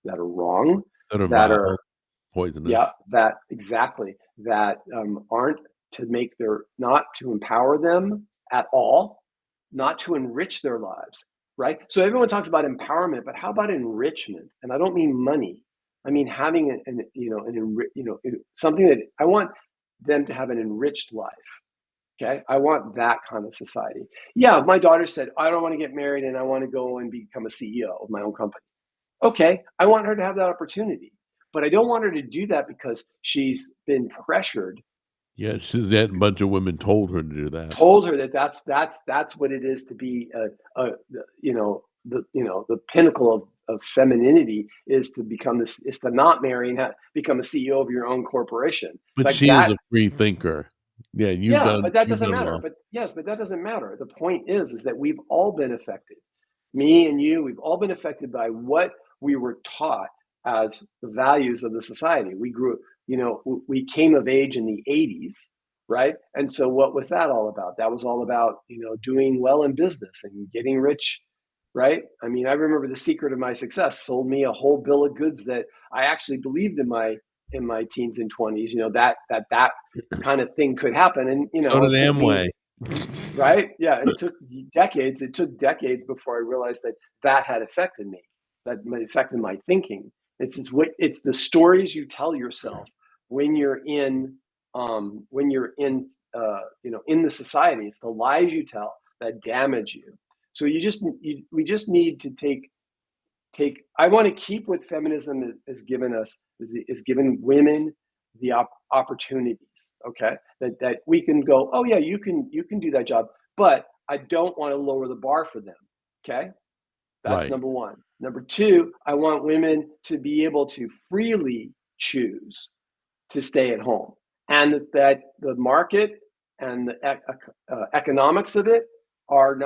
wrong, That are that vile, are yeah, poisonous. that exactly that aren't to make their not to empower them at all, not to enrich their lives, right? So everyone talks about empowerment, but how about enrichment? And I don't mean money. I mean having something that I want them to have an enriched life. Okay, I want that kind of society. Yeah, my daughter said I don't want to get married and I want to go and become a CEO of my own company. Okay, I want her to have that opportunity, but I don't want her to do that because she's been pressured, Yeah, she's that bunch of women told her to do that. told her that that's what it is to be the pinnacle of femininity is to become this is to not marry and become a CEO of your own corporation. But Like she is that. a free thinker. Yeah, Yeah, but that you've doesn't done matter. well. But yes, but that doesn't matter. The point is that we've all been affected. Me and you, we've all been affected by what we were taught as the values of the society. We grew, we came of age in the 80s, right? And so what was that all about? That was all about, doing well in business and getting rich, right? I mean, I remember the secret of my success sold me a whole bill of goods that I actually believed in my teens and 20s, that kind of thing could happen. And, So did it took me, Amway. right? Yeah. And it took decades. It took decades before I realized that had affected me, that affected my thinking. It's the stories you tell yourself when you're in when you're in, in the society. It's the lies you tell that damage you. So we just need to take. I want to keep what feminism has given us is given women the opportunities. Okay, that we can go. Oh yeah, you can do that job, but I don't want to lower the bar for them. Okay, that's Right. number one. Number two, I want women to be able to freely choose to stay at home, and that the market and the economics of it are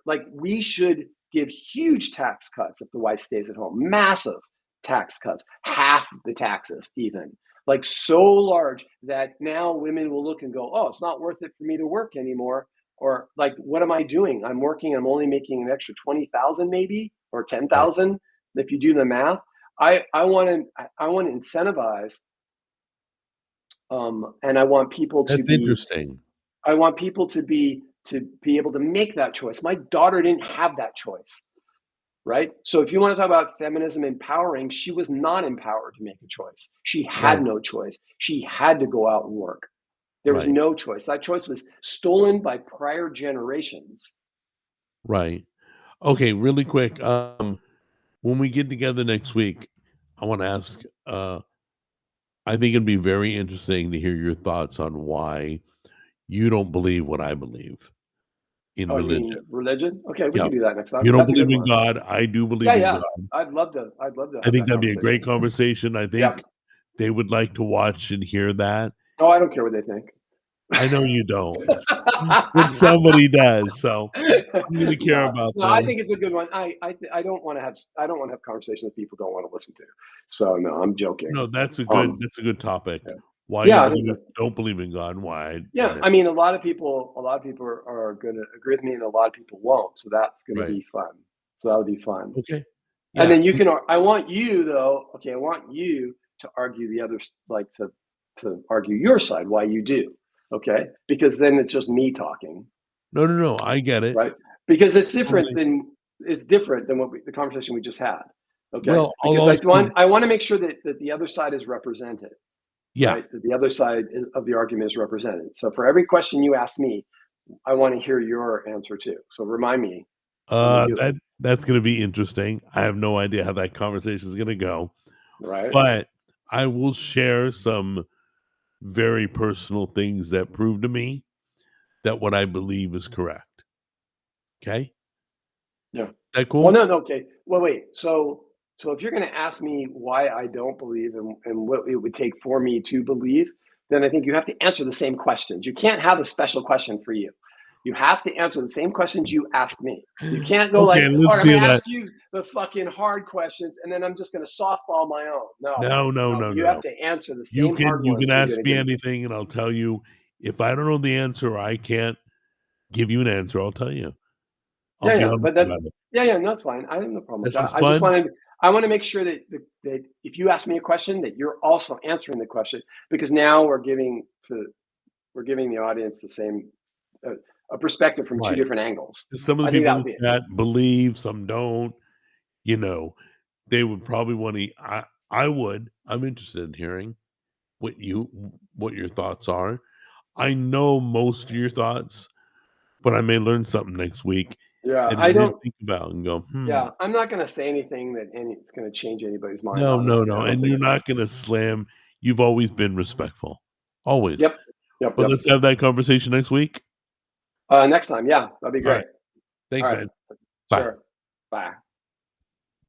like, we should give huge tax cuts if the wife stays at home, massive tax cuts, half the taxes even, like so large that now women will look and go, oh, it's not worth it for me to work anymore. Or like, what am I doing? I'm working, I'm only making an extra 20,000 maybe, or Right. 10,000 if you do the math. I want to incentivize, and That's interesting. I want people to be able to make that choice. My daughter didn't have that choice, right? So if you want to talk about feminism empowering, she was not empowered to make a choice. She had Right. no choice. She had to go out and work. There was Right. no choice. That choice was stolen by prior generations. Right. Okay, really quick. When we get together next week, I want to ask, I think it'd be very interesting to hear your thoughts on why you don't believe what I believe in Oh, you religion. mean religion? Okay, we Yeah. can do that next time. You don't That's a believe good in one. God. I do Yeah, believe in yeah. God. I'd love to I have think that that'd be a conversation. great conversation. I Yeah. think they would like to watch and hear that. Oh, I don't care what they think. I know you don't, but somebody does. So I'm going to care No, about no, I them. think it's a good one. I don't want to have conversations that people don't want to listen to. So no, I'm joking. No, Um, that's a good topic. yeah, Why you yeah, I think believe that. don't believe in God and why. Yeah, And I mean, a lot of people are going to agree with me, and a lot of people won't. So that's going to right. be fun. So that'll be fun. Okay. And Yeah. then you can. I want you though. Okay, I want you to argue the other, like to argue your side why you do. Okay, because then it's just me talking. No, no, no. I get it. Right? Because Totally. it's different than the conversation we just had. Okay? Well, I'll Because I also want I want to make sure that the other side is represented, yeah. right? That the other side of the argument is represented. So for every question you ask me, I want to hear your answer too. So remind me when we do it, That's gonna be interesting. I have no idea how that conversation is gonna go, right? but I will share some very personal things that prove to me that what I believe is correct. Okay? Yeah. That Well, cool? no, no, okay. Well, wait. So if you're going to ask me why I don't believe, and what it would take for me to believe, then I think you have to answer the same questions. You can't have a special question for you. You have to answer the same questions you ask me. You can't go like, Okay, all let's right, I'm hear going to that. ask you the fucking hard questions, and then I'm just going to softball my own. No, No, no, no, no, you no, have no. to answer the same hard You can ones you're ask going to me give me. anything and I'll tell you. If I don't know the answer or I can't give you an answer, I'll tell you. I'll Yeah, be yeah, honest but that, about it. yeah, yeah, no, it's fine. I have no problem with This that. is fun? I want to make sure that if you ask me a question, that you're also answering the question, because now we're giving the audience the same, uh, a perspective from two Right. different angles. 'Cause some of the I think people that in would the be it. chat believe, some don't, you know, they would probably wanna I would. I'm interested in hearing what your thoughts are. I know most of your thoughts, but I may learn something next week Yeah, that I I didn't don't. think about and go, "Hmm, Yeah, I'm not going to say anything it's going to change anybody's mind. no, no, Honestly, I no," don't and think you're so. not gonna slam. You've always been respectful, always. Yep, yep, But yep. let's have that conversation next week. Next time, yeah, that'd be Alright. great. All Thanks, right, man. Bye. sure. Bye.